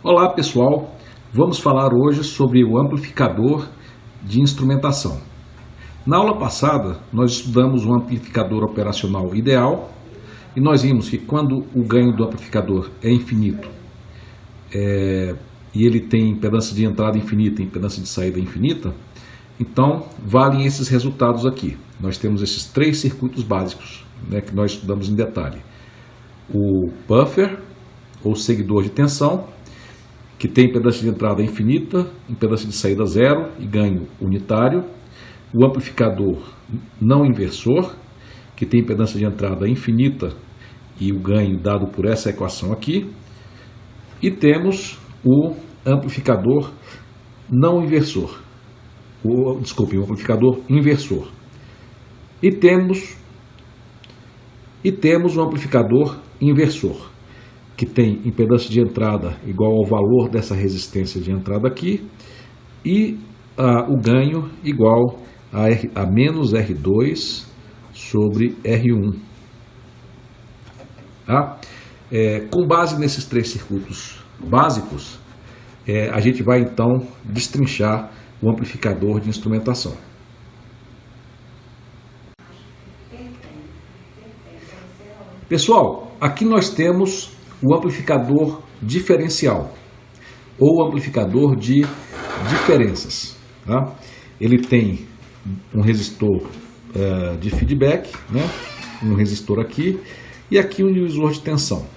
Olá pessoal, vamos falar hoje sobre o amplificador de instrumentação. Na aula passada nós estudamos o amplificador operacional ideal e nós vimos que quando o ganho do amplificador é infinito e ele tem impedância de entrada infinita e impedância de saída infinita, então valem esses resultados aqui. Nós temos esses três circuitos básicos, que nós estudamos em detalhe. O buffer ou seguidor de tensão, que tem impedância de entrada infinita, impedância de saída zero e ganho unitário. O amplificador não inversor, que tem impedância de entrada infinita e o ganho dado por essa equação aqui. E temos o amplificador não inversor, o amplificador inversor. E temos o amplificador inversor, que tem impedância de entrada igual ao valor dessa resistência de entrada aqui e o ganho igual a menos R2 sobre R1. Tá? Com base nesses três circuitos básicos, a gente vai então destrinchar o amplificador de instrumentação. Pessoal, aqui nós temos o amplificador diferencial ou amplificador de diferenças. Tá? Ele tem um resistor de feedback, um resistor aqui e aqui um divisor de tensão.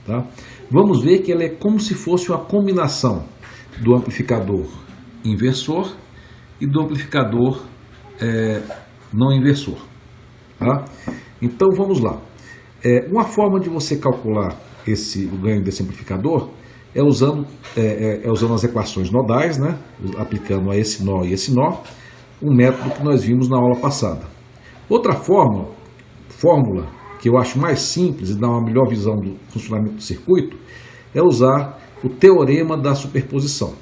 Tá? Vamos ver que ele é como se fosse uma combinação do amplificador inversor e do amplificador não inversor. Tá? Então vamos lá. Uma forma de você calcular o ganho desse amplificador é usando as equações nodais, aplicando a esse nó e esse nó, um método que nós vimos na aula passada. Outra fórmula que eu acho mais simples e dá uma melhor visão do funcionamento do circuito é usar o teorema da superposição.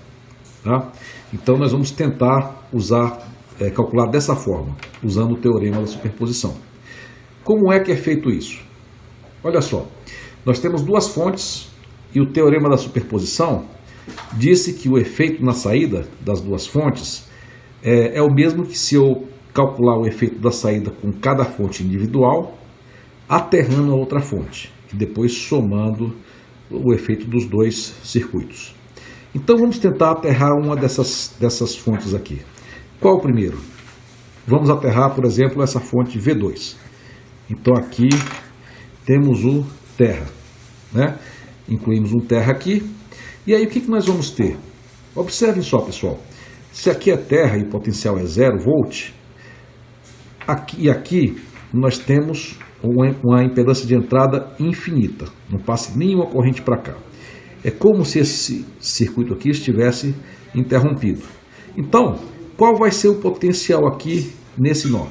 Tá? Então nós vamos tentar calcular dessa forma, usando o teorema da superposição. Como é que é feito isso? Olha só. Nós temos duas fontes e o teorema da superposição disse que o efeito na saída das duas fontes é o mesmo que se eu calcular o efeito da saída com cada fonte individual, aterrando a outra fonte, e depois somando o efeito dos dois circuitos. Então vamos tentar aterrar uma dessas fontes aqui. Qual o primeiro? Vamos aterrar, por exemplo, essa fonte V2. Então aqui temos o terra, incluímos um terra aqui, e aí o que nós vamos ter? Observem só, pessoal, se aqui é terra e o potencial é 0 volt, aqui nós temos uma impedância de entrada infinita, não passa nenhuma corrente para cá. É como se esse circuito aqui estivesse interrompido. Então, qual vai ser o potencial aqui nesse nó?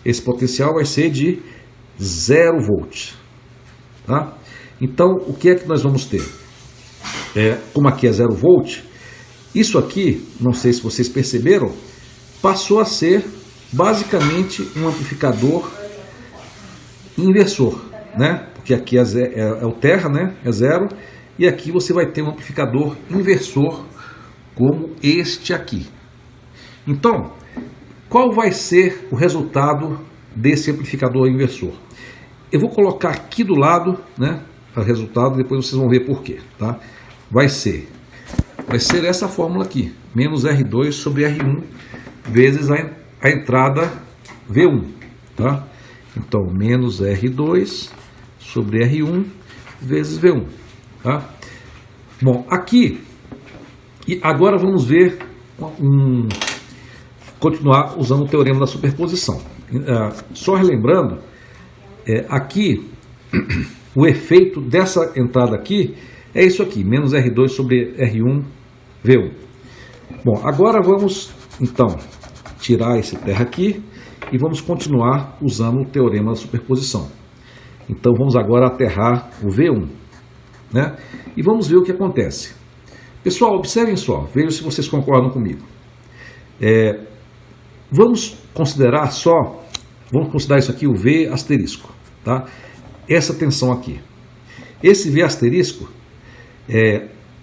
Esse potencial vai ser de 0 volts. Tá? Então, o que é que nós vamos ter? Como aqui é 0 volt, isso aqui, não sei se vocês perceberam, passou a ser basicamente um amplificador inversor, porque aqui é o terra, é 0, e aqui você vai ter um amplificador inversor como este aqui. Então, qual vai ser o resultado desse amplificador inversor? Eu vou colocar aqui do lado, o resultado, depois vocês vão ver por quê. Tá? Vai ser essa fórmula aqui, menos R2 sobre R1 vezes a entrada V1. Tá? Então, menos R2 sobre R1 vezes V1. Tá? Bom, aqui, e agora vamos ver, continuar usando o teorema da superposição. Só relembrando, aqui o efeito dessa entrada aqui é isso aqui, menos R2 sobre R1 V1. Bom, agora vamos então tirar esse terra aqui e vamos continuar usando o teorema da superposição. Então vamos agora aterrar o V1, e vamos ver o que acontece. Pessoal, observem só, vejam se vocês concordam comigo. Vamos considerar isso aqui o V asterisco, tá? Essa tensão aqui. Esse V asterisco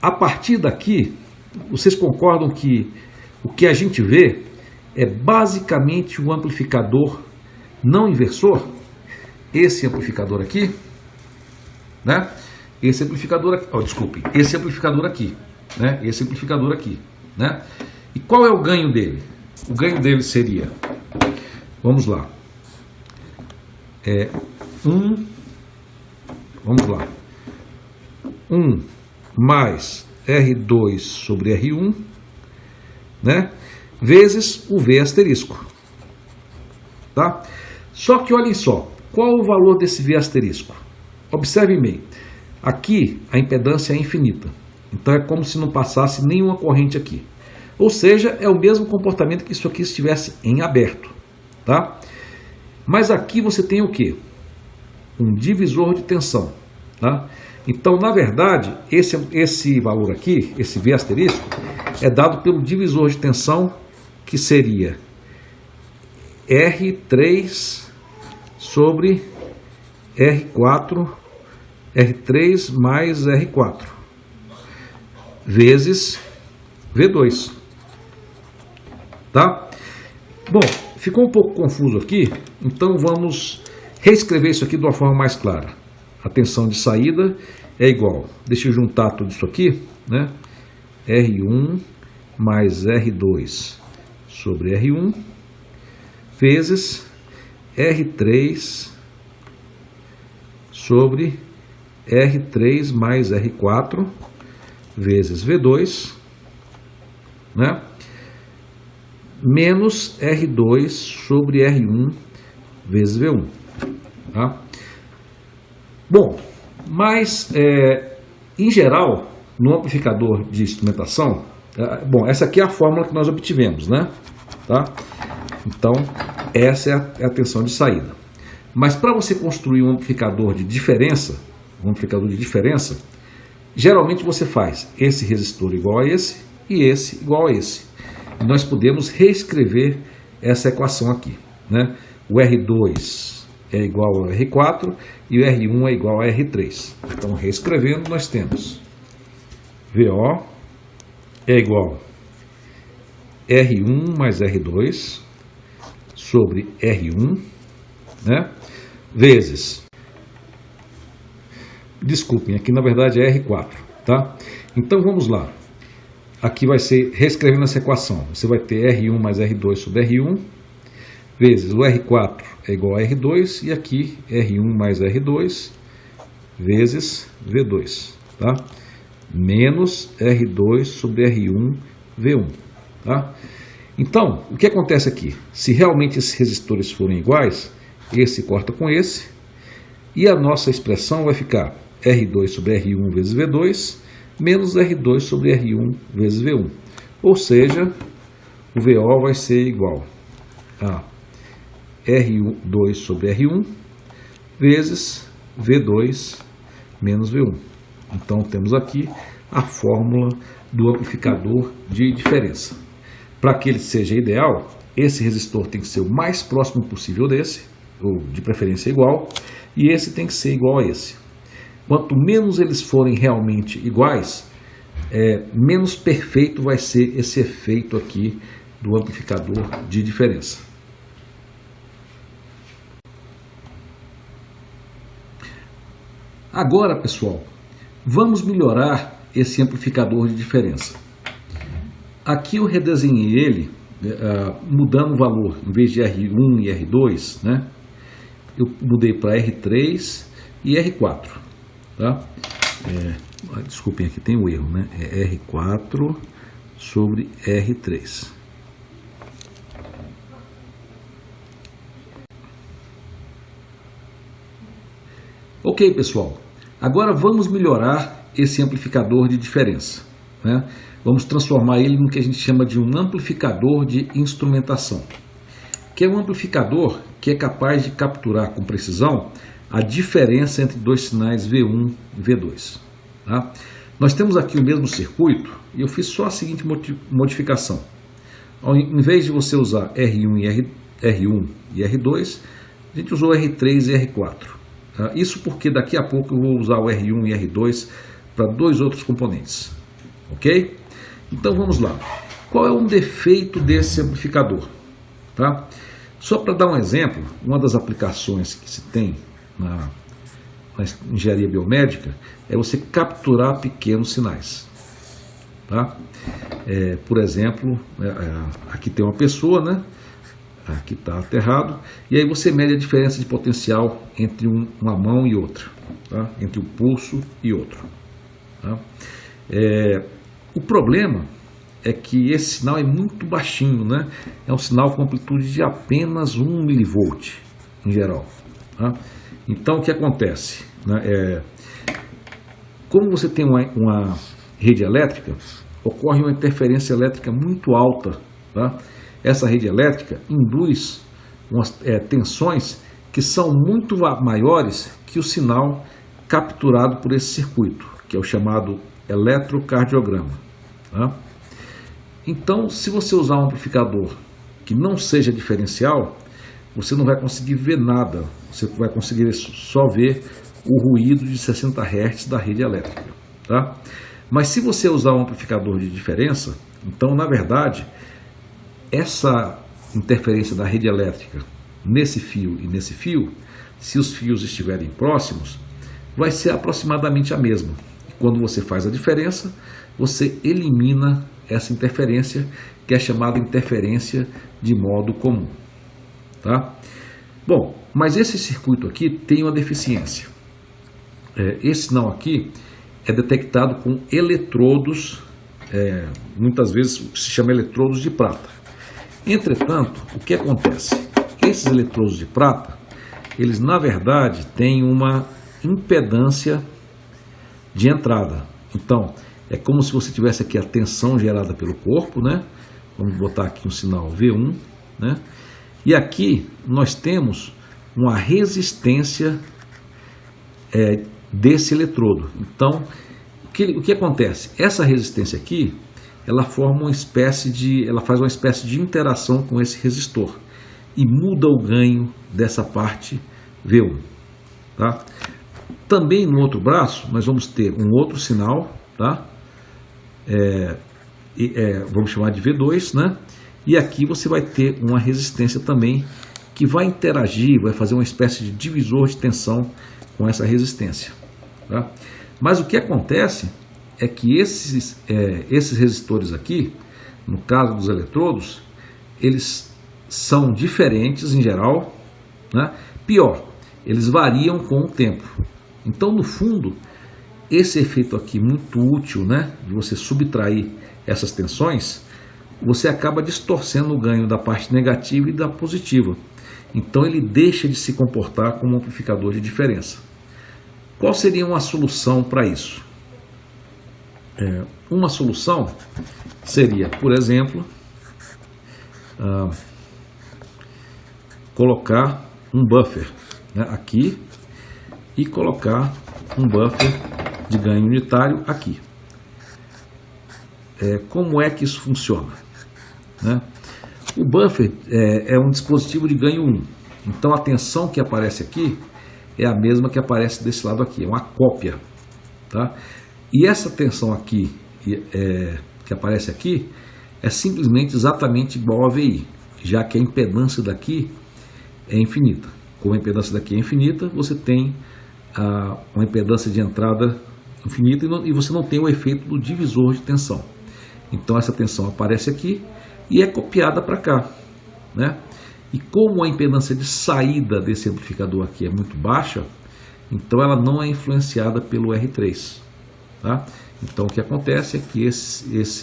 a partir daqui, vocês concordam que o que a gente vê é basicamente um amplificador não inversor? Esse amplificador aqui, né? Esse amplificador aqui, esse amplificador aqui, né? Esse amplificador aqui, né? E qual é o ganho dele? O ganho dele seria, vamos lá, vamos lá, 1 mais R2 sobre R1, né? Vezes o V asterisco, tá? Só que olhem só, qual o valor desse V asterisco? Observem bem, aqui a impedância é infinita, então é como se não passasse nenhuma corrente aqui. Ou seja, é o mesmo comportamento que isso aqui estivesse em aberto, tá? Mas aqui você tem o quê? Um divisor de tensão, tá? Então, na verdade, esse valor aqui, esse V asterisco, é dado pelo divisor de tensão, que seria R3 sobre R4, R3 mais R4, vezes V2. Tá? Bom, ficou um pouco confuso aqui, então vamos reescrever isso aqui de uma forma mais clara. A tensão de saída é igual, deixa eu juntar tudo isso aqui, né? R1 mais R2 sobre R1 vezes R3 sobre R3 mais R4 vezes V2, né? Menos R2 sobre R1 vezes V1. Tá? Bom, mas em geral, no amplificador de instrumentação, bom, essa aqui é a fórmula que nós obtivemos, né? Tá? Então, essa é a tensão de saída. Mas para você construir um amplificador de diferença, geralmente você faz esse resistor igual a esse e esse igual a esse. E nós podemos reescrever essa equação aqui, né? O R2 é igual ao R4 e o R1 é igual a R3. Então, reescrevendo, nós temos VO é igual a R1 mais R2 sobre R1, né? Vezes, desculpem, aqui na verdade é R4, tá? Então, vamos lá. Aqui vai ser, reescrevendo essa equação, você vai ter R1 mais R2 sobre R1, vezes o R4 é igual a R2, e aqui R1 mais R2, vezes V2, tá? Menos R2 sobre R1, V1, tá? Então, o que acontece aqui? Se realmente esses resistores forem iguais, esse corta com esse, e a nossa expressão vai ficar R2 sobre R1 vezes V2, menos R2 sobre R1 vezes V1. Ou seja, o VO vai ser igual a R2 sobre R1 vezes V2 menos V1. Então, temos aqui a fórmula do amplificador de diferença. Para que ele seja ideal, esse resistor tem que ser o mais próximo possível desse, ou de preferência igual, e esse tem que ser igual a esse. Quanto menos eles forem realmente iguais, menos perfeito vai ser esse efeito aqui do amplificador de diferença. Agora, pessoal, vamos melhorar esse amplificador de diferença. Aqui eu redesenhei ele, mudando o valor, em vez de R1 e R2, né? Eu mudei para R3 e R4. Tá? Desculpem, aqui tem um erro, né? É R4 sobre R3. Ok, pessoal. Agora vamos melhorar esse amplificador de diferença, né? Vamos transformar ele no que a gente chama de um amplificador de instrumentação, que é um amplificador que é capaz de capturar com precisão a diferença entre dois sinais V1 e V2. Tá? Nós temos aqui o mesmo circuito e eu fiz só a seguinte modificação. Em vez de você usar R1 e R2, a gente usou R3 e R4. Tá? Isso porque daqui a pouco eu vou usar o R1 e R2 para dois outros componentes. ok? Então vamos lá. Qual é um defeito desse amplificador? Tá? Só para dar um exemplo, uma das aplicações que se tem na engenharia biomédica é você capturar pequenos sinais. Tá? Por exemplo, aqui tem uma pessoa, né? Aqui está aterrado, e aí você mede a diferença de potencial entre uma mão e outra, tá? Entre um pulso e outro. Tá? O problema é que esse sinal é muito baixinho, né? É um sinal com amplitude de apenas 1 mV em geral. Tá? Então o que acontece? Né? Como você tem uma rede elétrica, ocorre uma interferência elétrica muito alta. Tá? Essa rede elétrica induz tensões que são muito maiores que o sinal capturado por esse circuito, que é o chamado eletrocardiograma. Tá? Então, se você usar um amplificador que não seja diferencial, você não vai conseguir ver nada, você vai conseguir só ver o ruído de 60 Hz da rede elétrica. Tá? Mas se você usar um amplificador de diferença, então, na verdade, essa interferência da rede elétrica nesse fio e nesse fio, se os fios estiverem próximos, vai ser aproximadamente a mesma. E quando você faz a diferença, você elimina essa interferência, que é chamada interferência de modo comum. Tá? Bom, mas esse circuito aqui tem uma deficiência. Esse sinal aqui é detectado com eletrodos, muitas vezes se chama eletrodos de prata. Entretanto, o que acontece? Esses eletrodos de prata, eles na verdade têm uma impedância de entrada. Então, é como se você tivesse aqui a tensão gerada pelo corpo, né? Vamos botar aqui um sinal V1, né? E aqui nós temos uma resistência desse eletrodo. Então, o que acontece? Essa resistência aqui, ela forma ela faz uma espécie de interação com esse resistor e muda o ganho dessa parte V1. Tá? Também no outro braço nós vamos ter um outro sinal, tá? Vamos chamar de V2, né? E aqui você vai ter uma resistência também que vai interagir, vai fazer uma espécie de divisor de tensão com essa resistência. Tá? Mas o que acontece é que esses resistores aqui, no caso dos eletrodos, eles são diferentes em geral, né? Pior, eles variam com o tempo. Então, no fundo, esse efeito aqui muito útil, né, de você subtrair essas tensões, você acaba distorcendo o ganho da parte negativa e da positiva. Então ele deixa de se comportar como um amplificador de diferença. Qual seria uma solução para isso? Uma solução seria, por exemplo, colocar um buffer, né, aqui e colocar um buffer de ganho unitário aqui. Como é que isso funciona? Né? O buffer é um dispositivo de ganho 1. Então a tensão que aparece aqui é a mesma que aparece desse lado aqui, é uma cópia. Tá? E essa tensão aqui, que aparece aqui, é simplesmente exatamente igual a VI, já que a impedância daqui é infinita. Como a impedância daqui é infinita, você tem uma impedância de entrada infinita e você não tem o efeito do divisor de tensão. Então essa tensão aparece aqui e é copiada para cá, né? E como a impedância de saída desse amplificador aqui é muito baixa, então ela não é influenciada pelo R3. Tá? Então o que acontece é que essa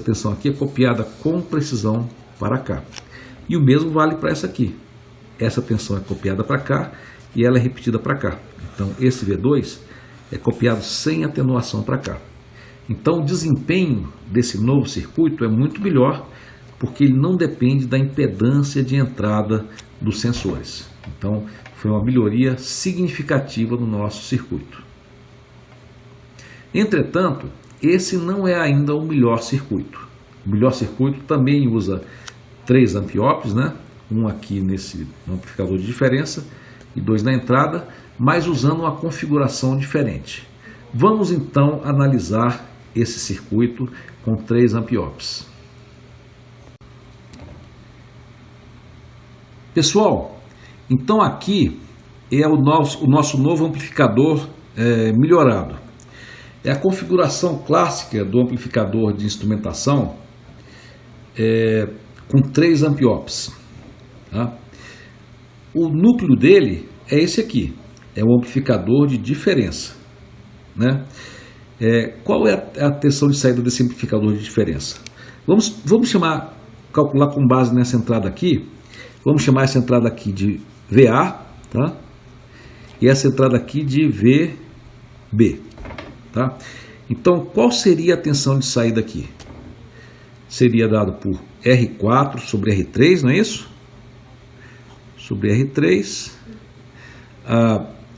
tensão aqui é copiada com precisão para cá. E o mesmo vale para essa aqui. Essa tensão é copiada para cá e ela é repetida para cá. Então esse V2 é copiado sem atenuação para cá. Então o desempenho desse novo circuito é muito melhor, porque ele não depende da impedância de entrada dos sensores. Então foi uma melhoria significativa no nosso circuito. Entretanto, esse não é ainda o melhor circuito. O melhor circuito também usa 3 amp-ohms, né? Um aqui nesse amplificador de diferença e 2 na entrada, mas usando uma configuração diferente. Vamos então analisar esse circuito com 3 ampiops. Pessoal, então aqui é o nosso novo amplificador melhorado. É a configuração clássica do amplificador de instrumentação com 3 ampiops. Tá? O núcleo dele é esse aqui, é o amplificador de diferença. Né? Qual é a tensão de saída desse amplificador de diferença? Vamos calcular com base nessa entrada aqui. Vamos chamar essa entrada aqui de VA, tá? E essa entrada aqui de VB, tá? Então, qual seria a tensão de saída aqui? Seria dado por R4 sobre R3, não é isso? Sobre R3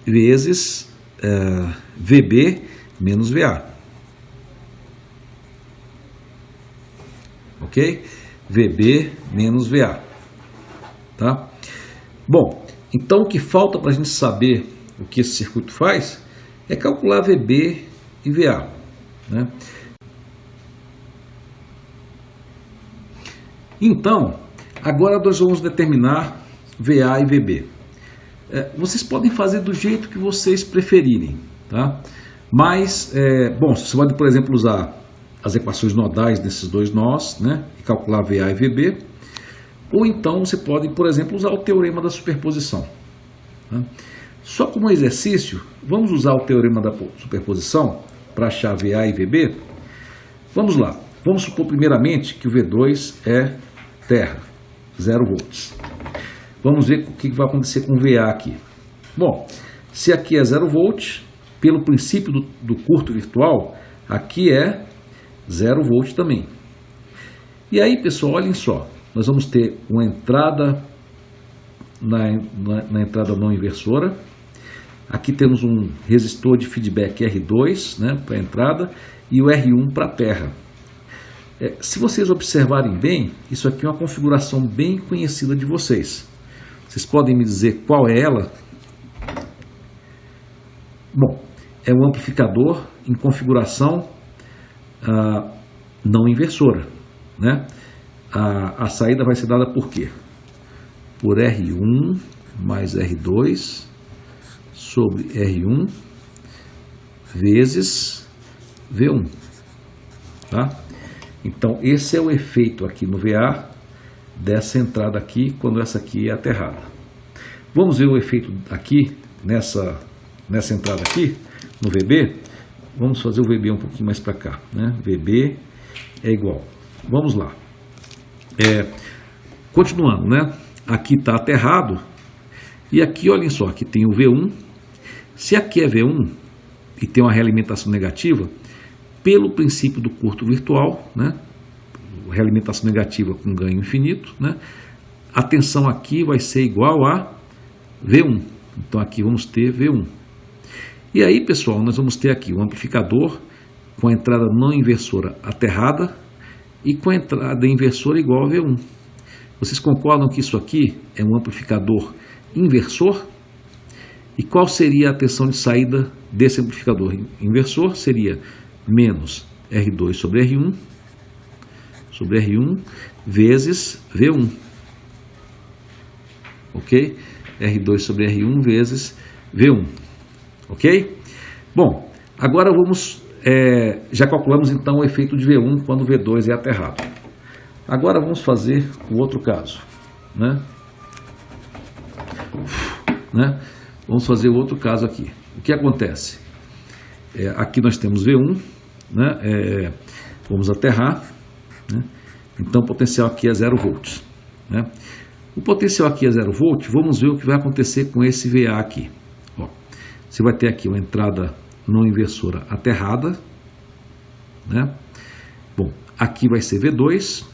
vezes VB menos VA. Ok? VB menos VA. Tá? Bom, então o que falta para a gente saber o que esse circuito faz é calcular VB e VA. Né? Então, agora nós vamos determinar VA e VB. Vocês podem fazer do jeito que vocês preferirem, tá? Mas, bom, você pode, por exemplo, usar as equações nodais desses dois nós, né? E calcular VA e VB. Ou então você pode, por exemplo, usar o teorema da superposição. Tá? Só como exercício, vamos usar o teorema da superposição para achar VA e VB. Vamos lá. Vamos supor primeiramente que o V2 é terra, 0 volts. Vamos ver o que vai acontecer com o VA aqui. Bom, se aqui é 0 volt, pelo princípio do curto virtual, aqui é 0 volt também. E aí, pessoal, olhem só. Nós vamos ter uma entrada na entrada não inversora. Aqui temos um resistor de feedback R2, né, para a entrada e o R1 para a terra. Se vocês observarem bem, isso aqui é uma configuração bem conhecida de vocês. Vocês podem me dizer qual é ela? Bom, é um amplificador em configuração não inversora, né? A saída vai ser dada por quê? Por R1 mais R2 sobre R1 vezes V1. Tá? Então, esse é o efeito aqui no VA dessa entrada aqui, quando essa aqui é aterrada. Vamos ver o efeito aqui, nessa entrada aqui, no VB. Vamos fazer o VB um pouquinho mais para cá. Né? VB é igual. Vamos lá. Continuando, né? Aqui está aterrado e aqui, olhem só, aqui tem o V1. Se aqui é V1 e tem uma realimentação negativa, pelo princípio do curto virtual, né? Realimentação negativa com ganho infinito, né? A tensão aqui vai ser igual a V1. Então aqui vamos ter V1. E aí, pessoal, nós vamos ter aqui o amplificador com a entrada não inversora aterrada e com a entrada inversora igual a V1. Vocês concordam que isso aqui é um amplificador inversor? E qual seria a tensão de saída desse amplificador inversor? Seria menos R2 sobre R1 vezes V1. Ok? R2 sobre R1 vezes V1. Ok? Bom, agora vamos... já calculamos então o efeito de V1 quando o V2 é aterrado. Agora vamos fazer o outro caso. Né? Vamos fazer o outro caso aqui. O que acontece? Aqui nós temos V1, né? Vamos aterrar. Né? Então o potencial aqui é 0 volts. Né? O potencial aqui é 0 volt, vamos ver o que vai acontecer com esse VA aqui. Ó, você vai ter aqui uma entrada não inversora aterrada. Né? Bom, aqui vai ser V2.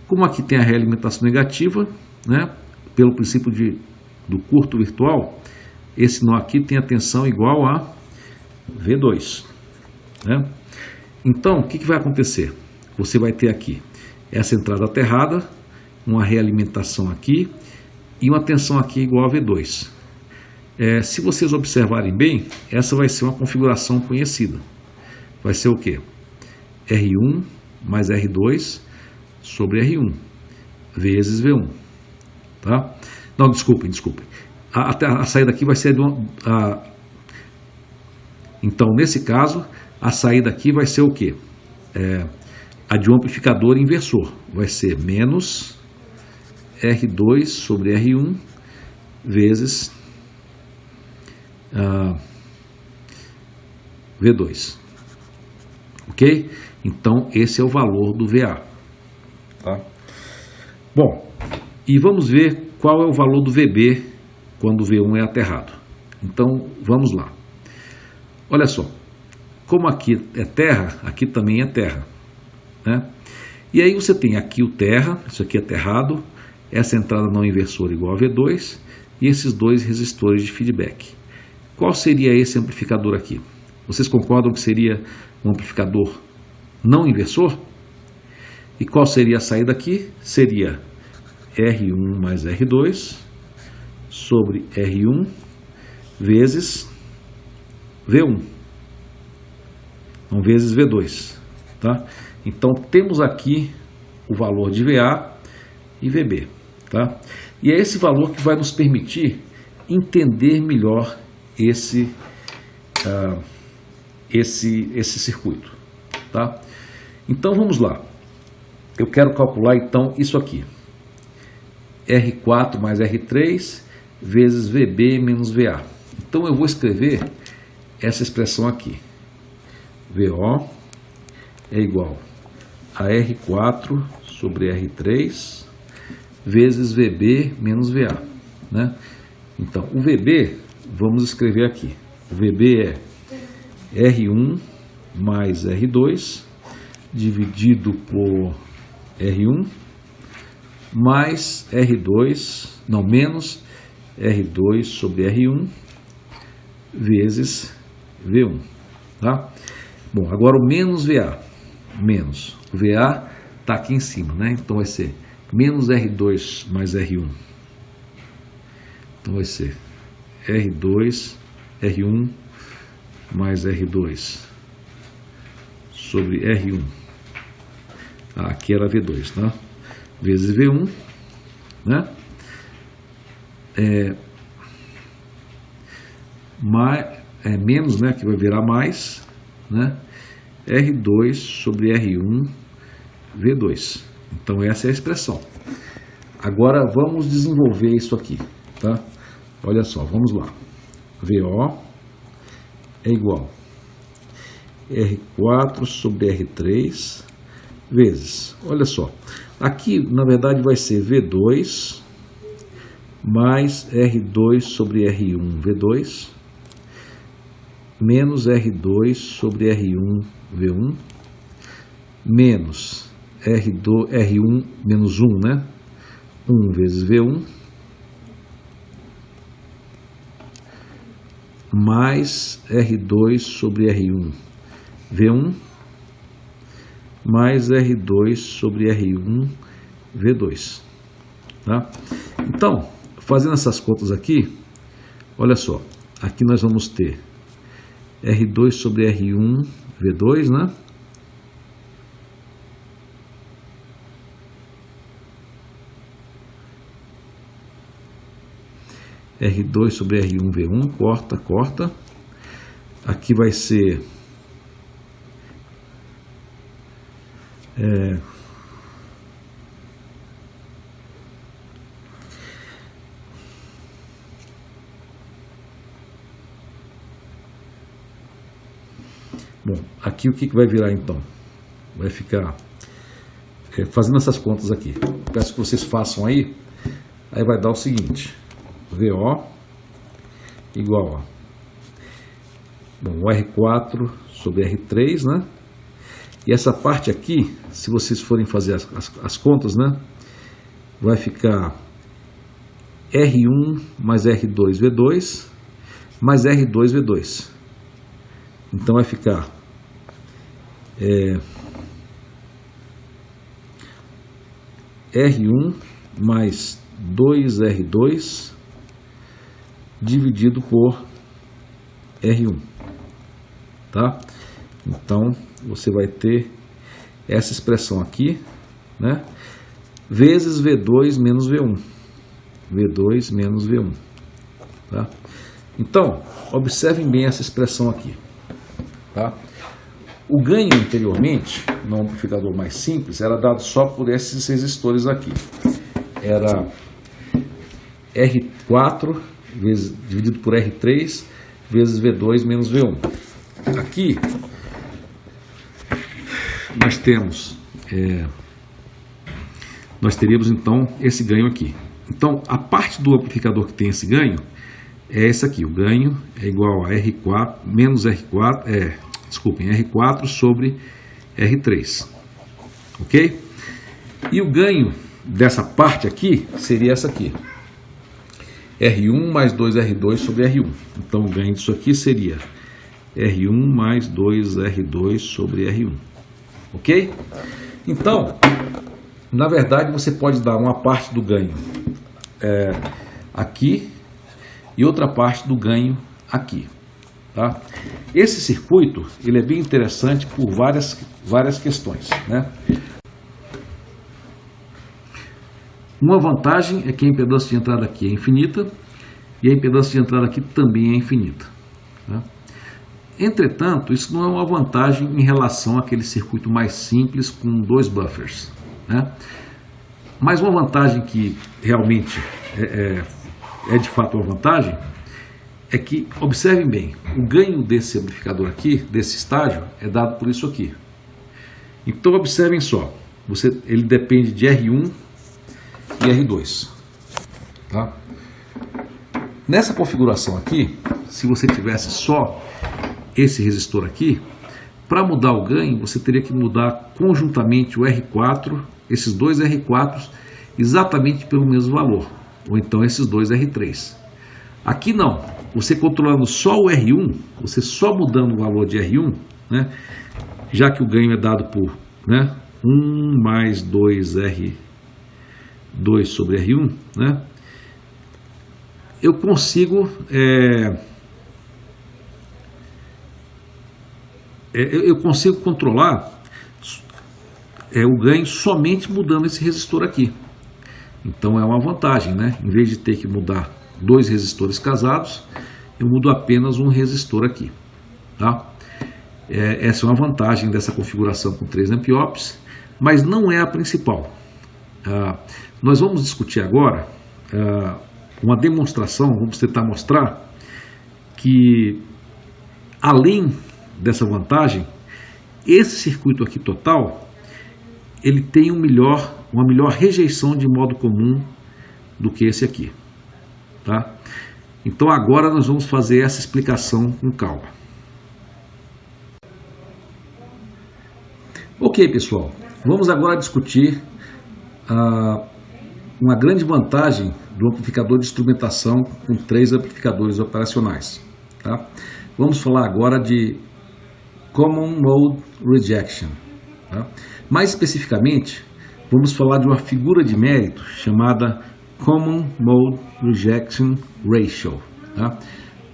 Como aqui tem a realimentação negativa, né? Pelo princípio do curto virtual, esse nó aqui tem a tensão igual a V2. Né? Então, o que vai acontecer? Você vai ter aqui essa entrada aterrada, uma realimentação aqui e uma tensão aqui igual a V2. Se vocês observarem bem, essa vai ser uma configuração conhecida. Vai ser o quê? R1 mais R2 sobre R1 vezes V1. Tá? Não, desculpem. A saída aqui vai ser então, nesse caso, a saída aqui vai ser o quê? A de um amplificador inversor. Vai ser menos R2 sobre R1 vezes V2. Ok? Então, esse é o valor do VA. Tá? Bom, e vamos ver qual é o valor do VB quando o V1 é aterrado. Então, vamos lá. Olha só, como aqui é terra, aqui também é terra, né? E aí você tem aqui o terra, isso aqui é aterrado, essa entrada não inversora igual a V2 e esses dois resistores de feedback. Qual seria esse amplificador aqui? Vocês concordam que seria um amplificador não inversor? E qual seria a saída aqui? Seria R1 mais R2 sobre R1 vezes V1, não vezes V2, tá? Então temos aqui o valor de VA e VB, tá? E é esse valor que vai nos permitir entender melhor esse circuito, tá? Então vamos lá. Eu quero calcular então isso aqui. R4 mais R3 vezes VB menos VA. Então eu vou escrever essa expressão aqui. VO é igual a R4 sobre R3 vezes VB menos VA, né? Então, o VB, vamos escrever aqui. O VB é R1 mais R2 dividido por R1 mais R2, não, menos R2 sobre R1 vezes V1, tá? Bom, agora o menos VA, menos, o VA está aqui em cima, né? Então vai ser menos R2 mais R1, então vai ser R2, R1 mais R2 sobre R1, aqui era V2, tá? Vezes V1, né? Menos, né, que vai virar mais, né, R2 sobre R1 V2. Então essa é a expressão. Agora vamos desenvolver isso aqui, tá? Olha só, vamos lá. VO é igual R4 sobre R3 vezes, olha só, aqui na verdade vai ser V2 mais R2 sobre R1 V2 menos R2 sobre R1 V1 menos R1 menos 1, né? 1 vezes V1 mais R2 sobre R1 V1 mais R2 sobre R1 V2, tá? Então, fazendo essas contas aqui, olha só, aqui nós vamos ter R2 sobre R1 V2, né? R2 sobre R1 V1, corta. Aqui vai ser bom, aqui o que vai virar então? Vai ficar fazendo essas contas aqui. Peço que vocês façam aí vai dar o seguinte: VO igual a o R4 sobre R3, né? E essa parte aqui, se vocês forem fazer as contas, né, vai ficar R1 mais R2 V2 mais R2 V2. Então vai ficar R1 mais 2R2 dividido por R1, tá? Então você vai ter essa expressão aqui, né, vezes V2 menos V1. V2 menos V1. Tá? Então, observem bem essa expressão aqui. Tá? O ganho anteriormente, no amplificador mais simples, era dado só por esses resistores aqui. Era R4 dividido por R3 vezes V2 menos V1. Aqui nós teríamos então esse ganho aqui. Então a parte do amplificador que tem esse ganho é esse aqui. O ganho é igual a R4 menos R4, R4 sobre R3. Ok? E o ganho dessa parte aqui seria essa aqui. R1 mais 2R2 sobre R1. Então o ganho disso aqui seria R1 mais 2R2 sobre R1. Ok? Então, na verdade, você pode dar uma parte do ganho aqui e outra parte do ganho aqui. Tá? Esse circuito ele é bem interessante por várias questões. Né? Uma vantagem é que a impedância de entrada aqui é infinita e a impedância de entrada aqui também é infinita. Tá? Entretanto, isso não é uma vantagem em relação àquele circuito mais simples com 2 buffers. Né? Mas uma vantagem que realmente é de fato uma vantagem é que, observem bem, o ganho desse amplificador aqui, desse estágio, é dado por isso aqui. Então observem só, ele depende de R1 e R2. Tá? Nessa configuração aqui, se você tivesse só esse resistor aqui, para mudar o ganho, você teria que mudar conjuntamente o R4, esses dois R4s, exatamente pelo mesmo valor, ou então esses dois R3. Aqui não, você controlando só o R1, você só mudando o valor de R1, né, já que o ganho é dado por 1 mais 2R2 sobre R1, né, eu consigo controlar o ganho somente mudando esse resistor aqui. Então é uma vantagem, né? Em vez de ter que mudar 2 resistores casados, eu mudo apenas um resistor aqui. Tá? Essa é uma vantagem dessa configuração com 3 amp-ohms, mas não é a principal. Nós vamos discutir agora uma demonstração, vamos tentar mostrar que, além dessa vantagem, esse circuito aqui total, ele tem uma melhor rejeição de modo comum do que esse aqui. Tá? Então agora nós vamos fazer essa explicação com calma. Ok, pessoal, vamos agora discutir uma grande vantagem do amplificador de instrumentação com 3 amplificadores operacionais. Tá? Vamos falar agora de Common Mode Rejection. Tá? Mais especificamente, vamos falar de uma figura de mérito chamada Common Mode Rejection Ratio. Tá?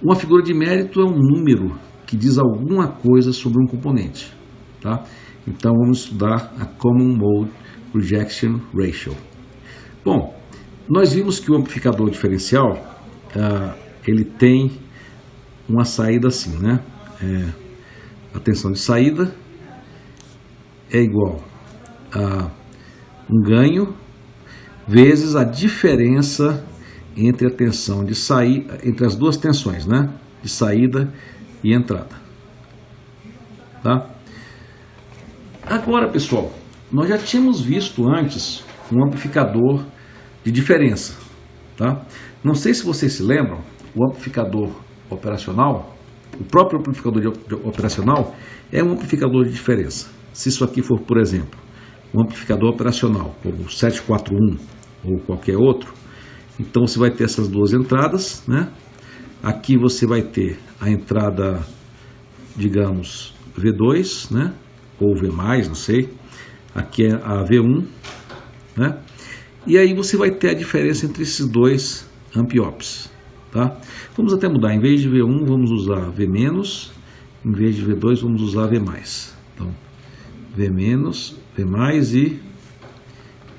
Uma figura de mérito é um número que diz alguma coisa sobre um componente. Tá? Então vamos estudar a Common Mode Rejection Ratio. Bom, nós vimos que o amplificador diferencial ele tem uma saída assim, né? A tensão de saída é igual a um ganho vezes a diferença entre a tensão de saída, entre as duas tensões, né? De saída e entrada. Tá? Agora, pessoal, nós já tínhamos visto antes um amplificador de diferença. Tá? Não sei se vocês se lembram, o amplificador operacional, o próprio amplificador operacional é um amplificador de diferença. Se isso aqui for, por exemplo, um amplificador operacional, como o 741 ou qualquer outro, então você vai ter essas duas entradas, né? Aqui você vai ter a entrada, digamos, V2, né? Ou V+, não sei. Aqui é a V1, né? E aí você vai ter a diferença entre esses dois amp-ohms, tá? Vamos até mudar, em vez de V1 vamos usar V-, em vez de V2 vamos usar V+. Então, V menos, V mais e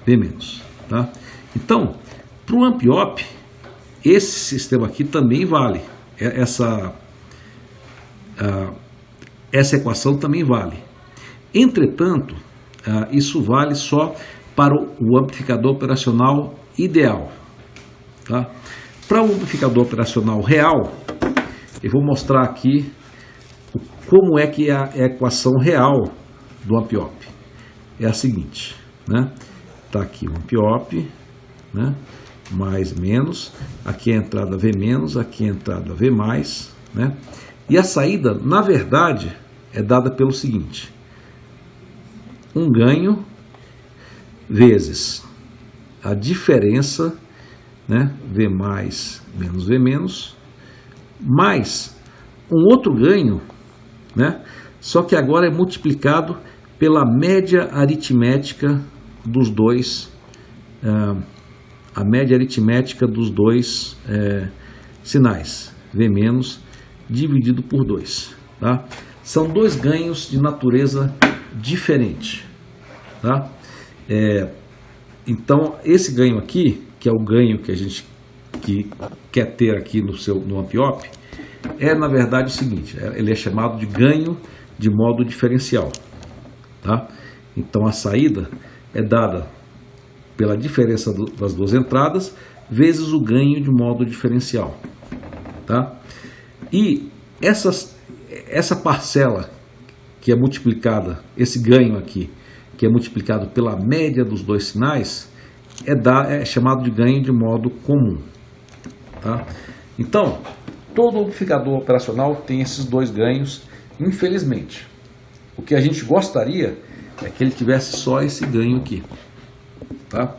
V menos. Tá? Então, para o amp-op, esse sistema aqui também vale. Essa equação também vale. Entretanto, isso vale só para o amplificador operacional ideal. Tá? Para o amplificador operacional real, eu vou mostrar aqui como é que é a equação real do amp-op. É a seguinte, né? Tá aqui o amp-op, né? Mais, menos, aqui é a entrada V menos, aqui é a entrada V mais, né? E a saída, na verdade, é dada pelo seguinte: um ganho vezes a diferença, né? V mais menos V menos, mais um outro ganho, né? Só que agora é multiplicado pela média aritmética dos dois, a média aritmética dos dois sinais, V menos dividido por 2. Tá? São dois ganhos de natureza diferente. Tá? Então, esse ganho aqui, que é o ganho que a gente quer ter aqui no amp-op, na verdade o seguinte: ele é chamado de ganho de modo diferencial. Tá? Então, a saída é dada pela diferença das duas entradas vezes o ganho de modo diferencial. Tá? E essa parcela que é multiplicada, esse ganho aqui, que é multiplicado pela média dos dois sinais, é chamado de ganho de modo comum. Tá? Então, todo amplificador operacional tem esses dois ganhos, infelizmente. O que a gente gostaria é que ele tivesse só esse ganho aqui. Tá?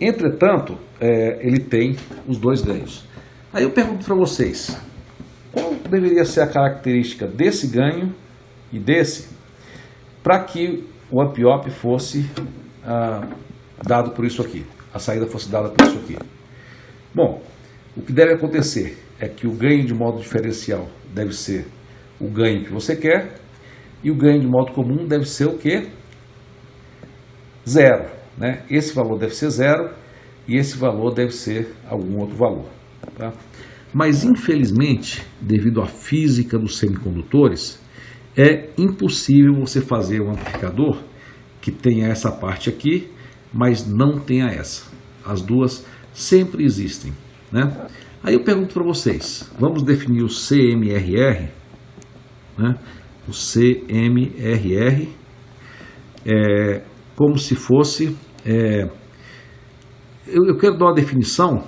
Entretanto, ele tem os dois ganhos. Aí eu pergunto para vocês, qual deveria ser a característica desse ganho e desse para que o amp-op fosse dado por isso aqui, a saída fosse dada por isso aqui? Bom, o que deve acontecer é que o ganho de modo diferencial deve ser o ganho que você quer, e o ganho de modo comum deve ser o quê? Zero. Né? Esse valor deve ser zero e esse valor deve ser algum outro valor. Tá? Mas, infelizmente, devido à física dos semicondutores, é impossível você fazer um amplificador que tenha essa parte aqui, mas não tenha essa. As duas sempre existem. Né? Aí eu pergunto para vocês, vamos definir o CMRR, né? O CMRR como se fosse... eu quero dar uma definição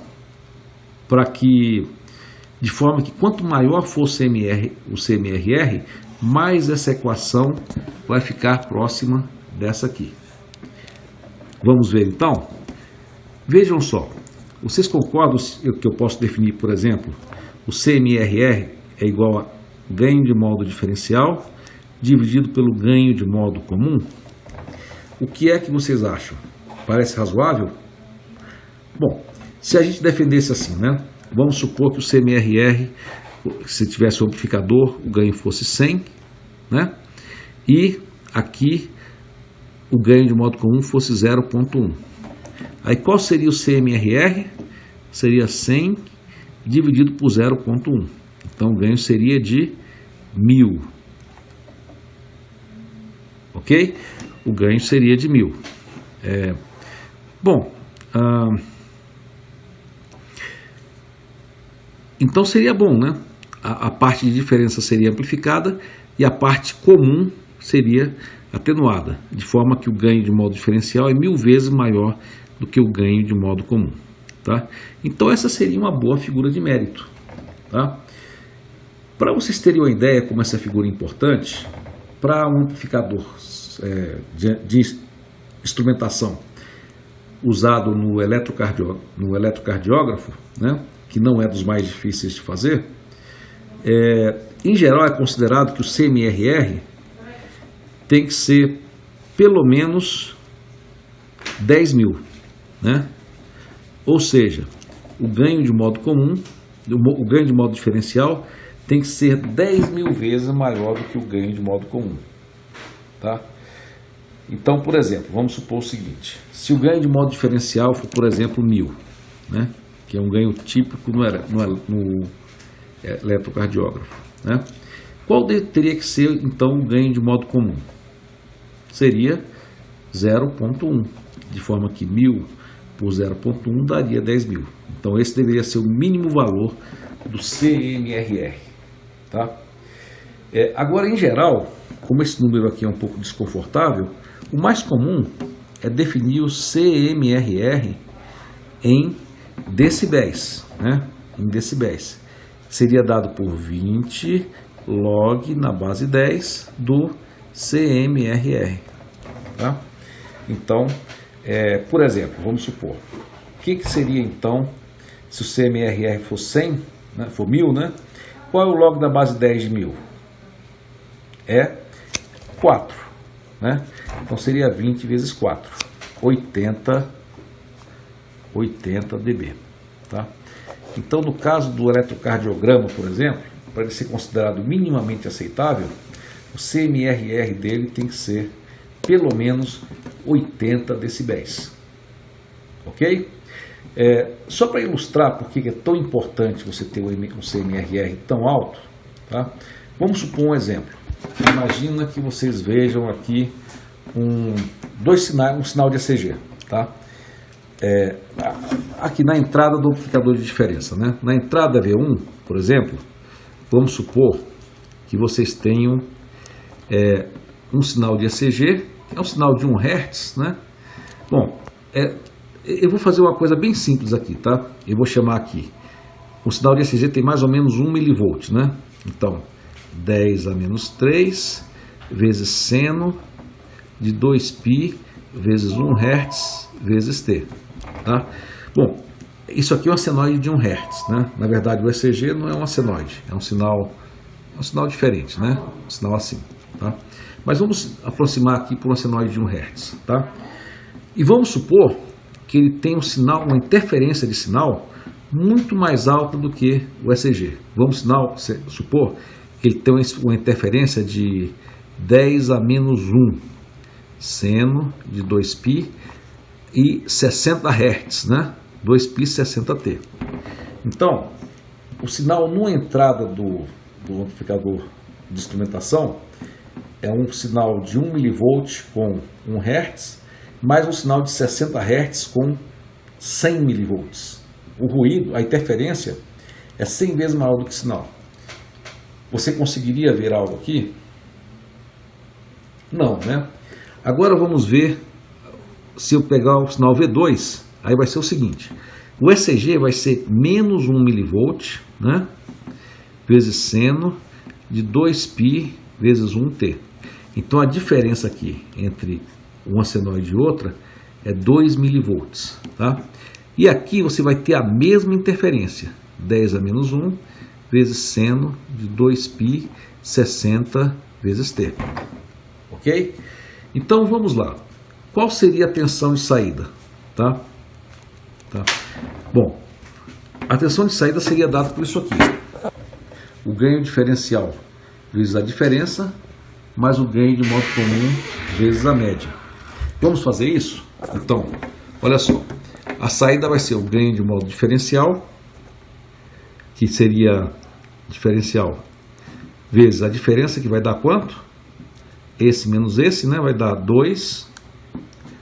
de forma que quanto maior for o CMRR, mais essa equação vai ficar próxima dessa aqui. Vamos ver então? Vejam só, vocês concordam que eu posso definir, por exemplo, o CMRR é igual a ganho de modo diferencial dividido pelo ganho de modo comum? O que é que vocês acham? Parece razoável? Bom, se a gente defendesse assim, né? Vamos supor que o CMRR, se tivesse um amplificador, o ganho fosse 100, né? E aqui o ganho de modo comum fosse 0,1. Aí qual seria o CMRR? Seria 100 dividido por 0,1. Então o ganho seria de 1000. Ok? O ganho seria de 1000. Então seria bom, né? A parte de diferença seria amplificada e a parte comum seria atenuada, de forma que o ganho de modo diferencial é 1000 vezes maior do que o ganho de modo comum. Tá? Então essa seria uma boa figura de mérito. Tá? Para vocês terem uma ideia como essa figura é importante, para um amplificador de instrumentação usado no eletrocardiógrafo, né, que não é dos mais difíceis de fazer, em geral é considerado que o CMRR tem que ser pelo menos 10.000, né? Ou seja, o ganho de modo comum, o ganho de modo diferencial tem que ser 10.000 vezes maior do que o ganho de modo comum. Tá? Então, por exemplo, vamos supor o seguinte: se o ganho de modo diferencial for, por exemplo, 1000, né, que é um ganho típico no eletrocardiógrafo, né, qual teria que ser, então, o ganho de modo comum? Seria 0,1, de forma que 1000 por 0,1 daria 10.000. Então, esse deveria ser o mínimo valor do CMRR. Tá? Agora, em geral, como esse número aqui é um pouco desconfortável, o mais comum é definir o CMRR em decibéis, né? Em decibéis. Seria dado por 20 log na base 10 do CMRR. Tá? Então, por exemplo, vamos supor, o que seria então, se o CMRR for 100, né, for 1000, né? Qual é o log da base 10 de 1000? É 4, né? Então seria 20 vezes 4, 80 dB, tá? Então, no caso do eletrocardiograma, por exemplo, para ele ser considerado minimamente aceitável, o CMRR dele tem que ser pelo menos 80 decibéis, ok? Só para ilustrar por que é tão importante você ter um CMRR tão alto, tá? Vamos supor um exemplo. Imagina que vocês vejam aqui um sinal de ECG, tá? Aqui na entrada do amplificador de diferença, né? Na entrada V1, por exemplo, vamos supor que vocês tenham um sinal de ECG, que é um sinal de 1 Hz, né? Bom, eu vou fazer uma coisa bem simples aqui, tá? Eu vou chamar aqui, o sinal de ECG tem mais ou menos 1 mV, né? Então, 10 a menos 3 vezes seno de 2π vezes 1 Hz vezes t, tá? Bom, isso aqui é uma senoide de 1 Hz, né? Na verdade, o ECG não é uma senoide, é um sinal diferente, né? Um sinal assim, tá? Mas vamos aproximar aqui por uma senoide de 1 Hz, tá? E vamos supor que ele tem uma interferência de sinal muito mais alta do que o ECG. Vamos supor que ele tem uma interferência de 10 a menos 1 seno de 2π e 60 Hz, né? 2π 60t. Então, o sinal numa entrada do amplificador de instrumentação é um sinal de 1 mV com 1 Hz, mais um sinal de 60 Hz com 100 mV. O ruído, a interferência, é 100 vezes maior do que o sinal. Você conseguiria ver algo aqui? Não, né? Agora vamos ver, se eu pegar o sinal V2, aí vai ser o seguinte: o ECG vai ser menos 1 mV, né? Vezes seno de 2π vezes 1t. Então a diferença aqui entre uma senoide e outra é 2 mV, tá? E aqui você vai ter a mesma interferência, 10 a menos 1 vezes seno de 2π 60 vezes t. Ok? Então vamos lá. Qual seria a tensão de saída? Tá? Bom, a tensão de saída seria dada por isso aqui. O ganho diferencial vezes a diferença, mais o ganho de modo comum vezes a média. Vamos fazer isso? Então, olha só. A saída vai ser o ganho de modo diferencial, que seria diferencial vezes a diferença, que vai dar quanto? Esse menos esse, né? Vai dar 2.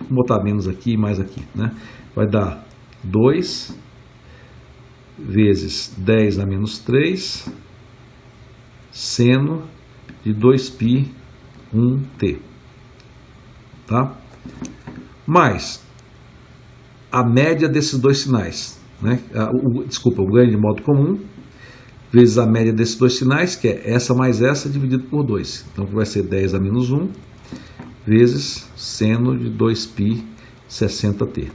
Vou botar menos aqui e mais aqui, né? Vai dar 2 vezes 10 a menos 3 seno de 2π 1t, tá? Mais a média desses dois sinais, né? O ganho de modo comum vezes a média desses dois sinais, que é essa mais essa dividido por 2. Então vai ser 10 a menos 1 vezes seno de 2π 60t.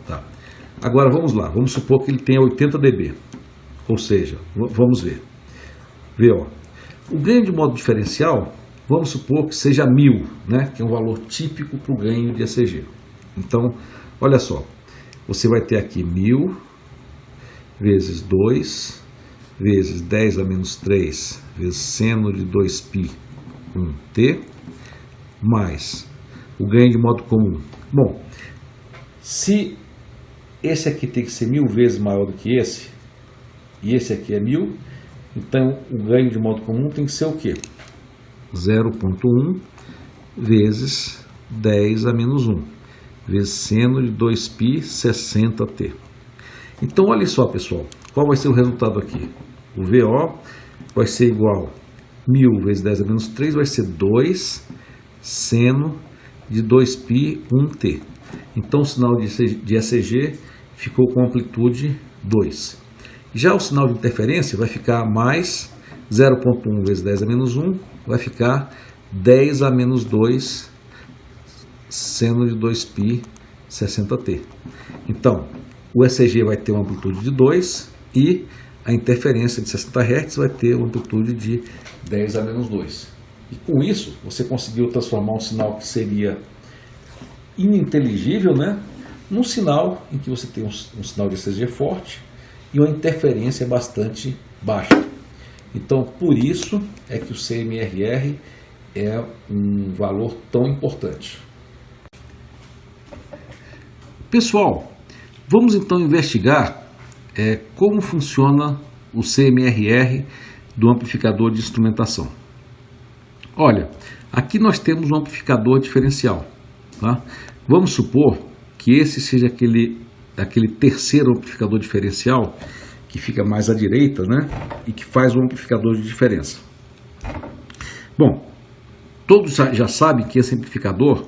Tá. Agora vamos lá, vamos supor que ele tenha 80 dB. Ou seja, vamos ver. Vê, ó. O ganho de modo diferencial, vamos supor que seja 1000, né? Que é um valor típico para o ganho de ECG. Então, olha só, você vai ter aqui 1000 vezes 2 vezes 10 a menos 3 vezes seno de 2π 1t, mais o ganho de modo comum? Bom, se esse aqui tem que ser 1000 vezes maior do que esse, e esse aqui é 1000, então o ganho de modo comum tem que ser o quê? 0,1 vezes 10 a menos 1, vezes seno de 2π 60t. Então olha só, pessoal, qual vai ser o resultado aqui? O VO vai ser igual a 1000 vezes 10 a menos 3, vai ser 2 seno de 2π 1t. Então o sinal de ECG ficou com amplitude 2. Já o sinal de interferência vai ficar mais 0,1 vezes 10 a menos 1, vai ficar 10 a menos 2 seno de 2π 60t. Então, o ECG vai ter uma amplitude de 2 e a interferência de 60 Hz vai ter uma amplitude de 10 a menos 2. E com isso, você conseguiu transformar um sinal que seria ininteligível, né, num sinal em que você tem um sinal de ECG forte e uma interferência bastante baixa. Então, por isso é que o CMRR é um valor tão importante. Pessoal, vamos então investigar como funciona o CMRR do amplificador de instrumentação. Olha, aqui nós temos um amplificador diferencial. Tá? Vamos supor que esse seja aquele terceiro amplificador diferencial que fica mais à direita, né? E que faz um amplificador de diferença. Bom, todos já sabem que esse amplificador,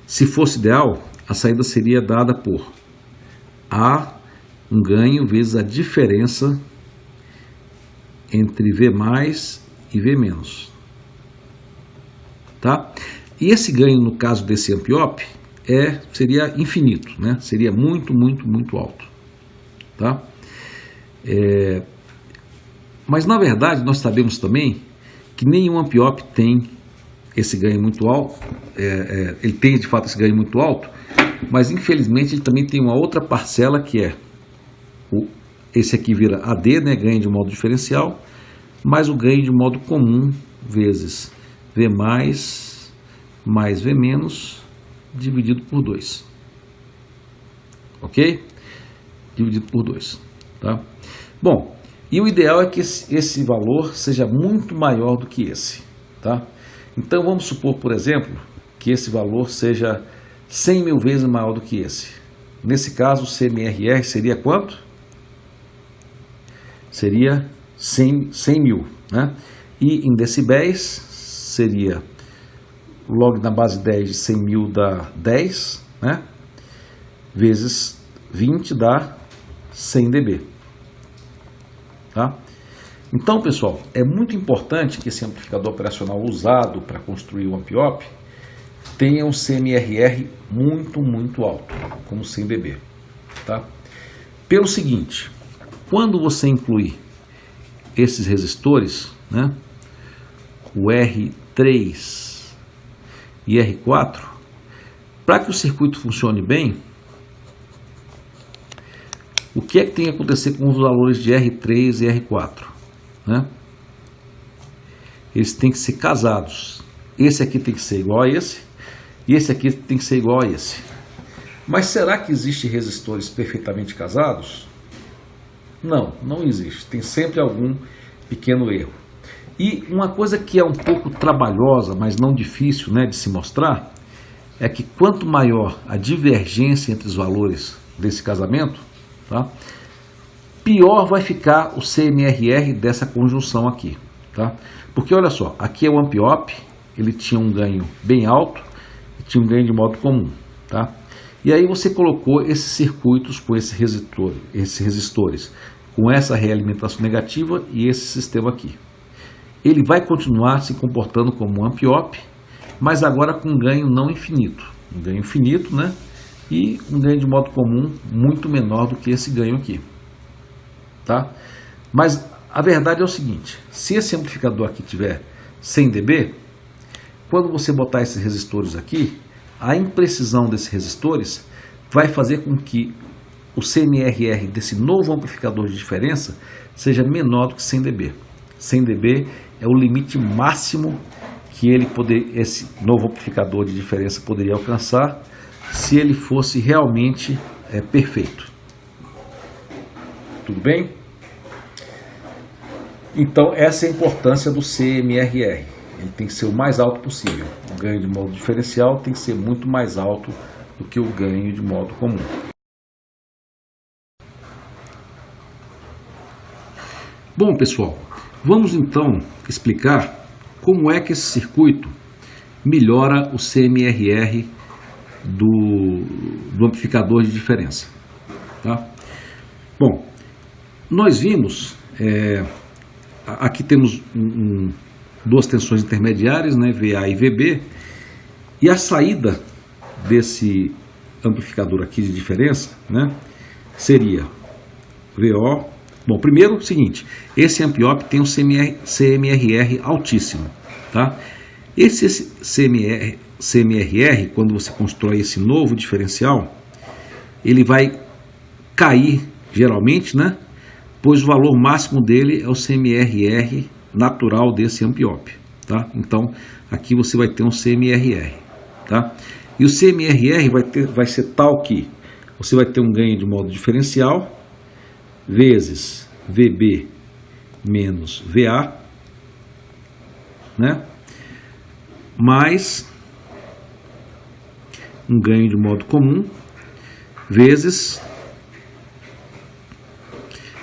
se fosse ideal, a saída seria dada por A, um ganho vezes a diferença entre V mais e V menos. Tá? E esse ganho, no caso desse amp-op, seria infinito, né? Seria muito, muito, muito alto. Tá? Mas, na verdade, nós sabemos também que nenhum amp-op tem esse ganho muito alto. Ele tem, de fato, esse ganho muito alto, mas, infelizmente, ele também tem uma outra parcela que esse aqui vira AD, né? Ganho de modo diferencial, mais o ganho de modo comum vezes V mais V menos dividido por 2. Ok? Dividido por 2. Tá? Bom, e o ideal é que esse valor seja muito maior do que esse. Tá? Então vamos supor, por exemplo, que esse valor seja 100 mil vezes maior do que esse. Nesse caso, o CMRR seria quanto? Seria 100 mil. Né? E em decibéis seria log na base 10 de 100 mil dá 10, né? Vezes 20 dá 100 dB. Tá? Então, pessoal, é muito importante que esse amplificador operacional usado para construir o amp-op tenha um CMRR muito, muito alto, como 100 dB. Tá? Pelo seguinte, quando você incluir esses resistores, né, o R3 e R4, para que o circuito funcione bem, o que é que tem que acontecer com os valores de R3 e R4? Né? Eles têm que ser casados. Esse aqui tem que ser igual a esse, e esse aqui tem que ser igual a esse. Mas será que existem resistores perfeitamente casados? Não, não existe. Tem sempre algum pequeno erro. E uma coisa que é um pouco trabalhosa, mas não difícil, né, de se mostrar, é que quanto maior a divergência entre os valores desse casamento, tá, pior vai ficar o CMRR dessa conjunção aqui. Tá? Porque olha só, aqui é o amp-op, ele tinha um ganho bem alto e tinha um ganho de modo comum. Tá? E aí você colocou esses circuitos com esses resistores, com essa realimentação negativa e esse sistema aqui. Ele vai continuar se comportando como um amp-op, mas agora com um ganho não infinito. Um ganho finito, né? E um ganho de modo comum muito menor do que esse ganho aqui. Tá? Mas a verdade é o seguinte, se esse amplificador aqui tiver 100 dB, quando você botar esses resistores aqui, a imprecisão desses resistores vai fazer com que o CMRR desse novo amplificador de diferença seja menor do que 100 dB. 100 dB é o limite máximo que esse novo amplificador de diferença poderia alcançar se ele fosse realmente perfeito. Tudo bem? Então essa é a importância do CMRR. Ele tem que ser o mais alto possível. O ganho de modo diferencial tem que ser muito mais alto do que o ganho de modo comum. Bom, pessoal, vamos então explicar como é que esse circuito melhora o CMRR do amplificador de diferença. Tá? Bom, nós vimos, aqui temos duas tensões intermediárias, né, VA e VB, e a saída desse amplificador aqui de diferença, né, seria VO. Bom, primeiro o seguinte, esse ampliop tem um CMRR altíssimo, tá? Esse CMRR, quando você constrói esse novo diferencial, ele vai cair geralmente, né? Pois o valor máximo dele é o CMRR natural desse ampliop, tá? Então, aqui você vai ter um CMRR, tá? E o CMRR vai ser tal que você vai ter um ganho de modo diferencial vezes VB menos VA, né? Mais um ganho de modo comum vezes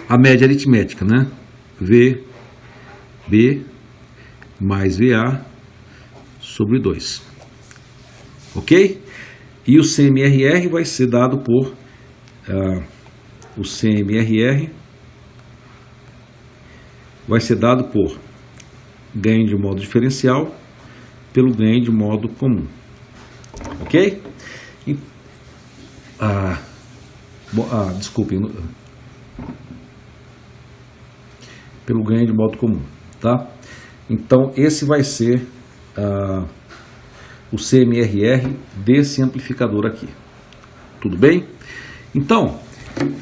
a média aritmética, né? VB mais VA sobre 2. Ok? E o CMRR vai ser dado por o CMRR vai ser dado por ganho de modo diferencial pelo ganho de modo comum. Ok? Desculpem. Pelo ganho de modo comum, tá? Então esse vai ser o CMRR desse amplificador aqui. Tudo bem? Então,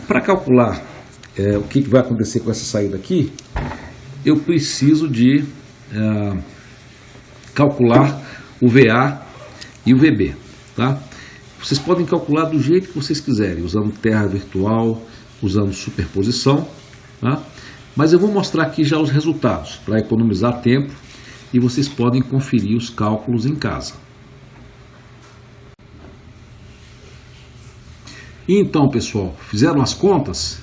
para calcular o que vai acontecer com essa saída aqui, eu preciso de calcular o VA e o VB, tá? Vocês podem calcular do jeito que vocês quiserem, usando terra virtual, usando superposição, tá? Mas eu vou mostrar aqui já os resultados, para economizar tempo, e vocês podem conferir os cálculos em casa. E então, pessoal, fizeram as contas?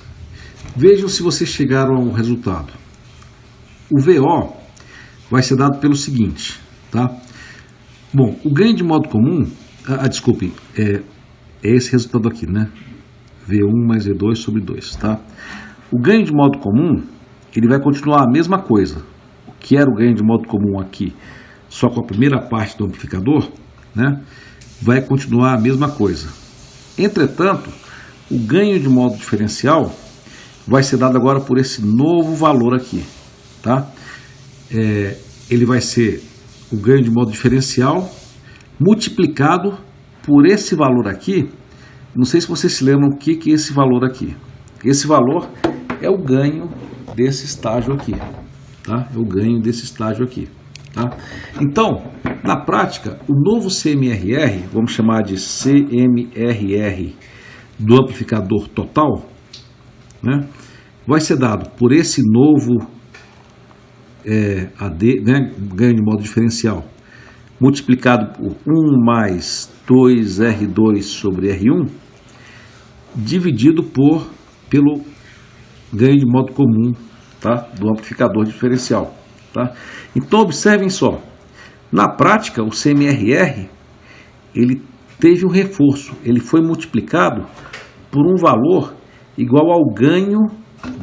Vejam se vocês chegaram ao resultado. O VO vai ser dado pelo seguinte, tá? Bom, o ganho de modo comum, desculpe, é esse resultado aqui, né? V1 mais V2 sobre 2, tá? O ganho de modo comum, ele vai continuar a mesma coisa. O que era o ganho de modo comum aqui, só com a primeira parte do amplificador, né? Vai continuar a mesma coisa. Entretanto, o ganho de modo diferencial vai ser dado agora por esse novo valor aqui, tá? Ele vai ser o ganho de modo diferencial multiplicado por esse valor aqui. Não sei se vocês se lembram o que é esse valor aqui. Esse valor é o ganho desse estágio aqui, tá? É o ganho desse estágio aqui, tá? Então, na prática, o novo CMRR, vamos chamar de CMRR do amplificador total, né? Vai ser dado por esse novo AD, né? Ganho de modo diferencial, multiplicado por 1 mais 2R2 sobre R1, dividido pelo ganho de modo comum, tá? Do amplificador diferencial, tá? Então observem só, na prática o CMRR ele teve um reforço, ele foi multiplicado por um valor igual ao ganho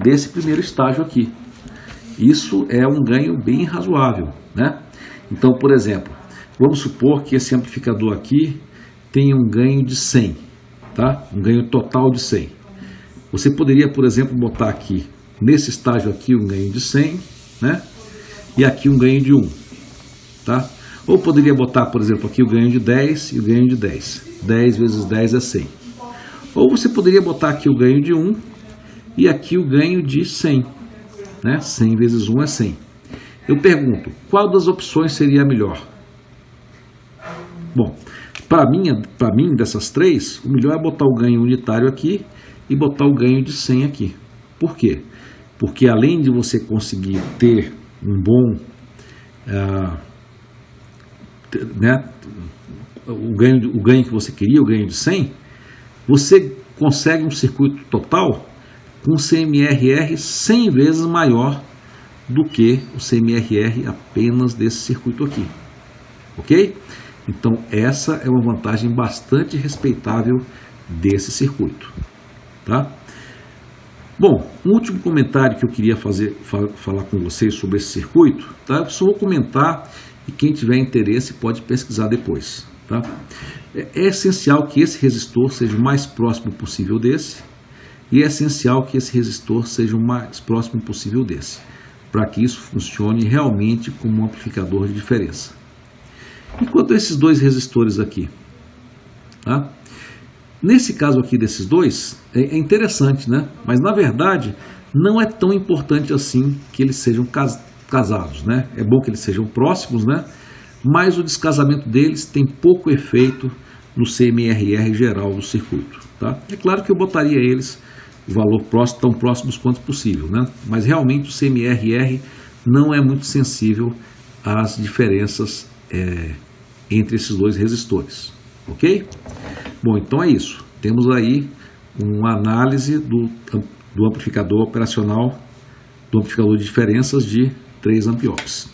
desse primeiro estágio aqui. Isso é um ganho bem razoável, né? Então, por exemplo, vamos supor que esse amplificador aqui tenha um ganho de 100, tá? Um ganho total de 100. Você poderia, por exemplo, botar aqui, nesse estágio aqui, um ganho de 100, né? E aqui um ganho de 1, tá? Ou poderia botar, por exemplo, aqui o ganho de 10 e o ganho de 10. 10 vezes 10 é 100. Ou você poderia botar aqui o ganho de 1 e aqui o ganho de 100, né? 100 vezes 1 é 100. Eu pergunto, qual das opções seria a melhor? Bom, para mim, dessas três, o melhor é botar o ganho unitário aqui e botar o ganho de 100 aqui. Por quê? Porque além de você conseguir ter um bom, o ganho que você queria, o ganho de 100, você consegue um circuito total com CMRR 100 vezes maior do que o CMRR apenas desse circuito aqui. Ok? Então essa é uma vantagem bastante respeitável desse circuito. Tá? Bom, um último comentário que eu queria falar com vocês sobre esse circuito, tá? Eu só vou comentar e quem tiver interesse pode pesquisar depois. Tá? É essencial que esse resistor seja o mais próximo possível desse, e é essencial que esse resistor seja o mais próximo possível desse, para que isso funcione realmente como um amplificador de diferença. Enquanto esses dois resistores aqui, tá? Nesse caso aqui desses dois, é interessante, né? Mas na verdade não é tão importante assim que eles sejam casados, né? É bom que eles sejam próximos, né? Mas o descasamento deles tem pouco efeito no CMRR geral do circuito, tá? É claro que eu botaria eles o valor próximo, tão próximos quanto possível, né? Mas realmente o CMRR não é muito sensível às diferenças entre esses dois resistores, ok? Bom, então é isso. Temos aí uma análise do amplificador operacional, do amplificador de diferenças de 3 ampiops.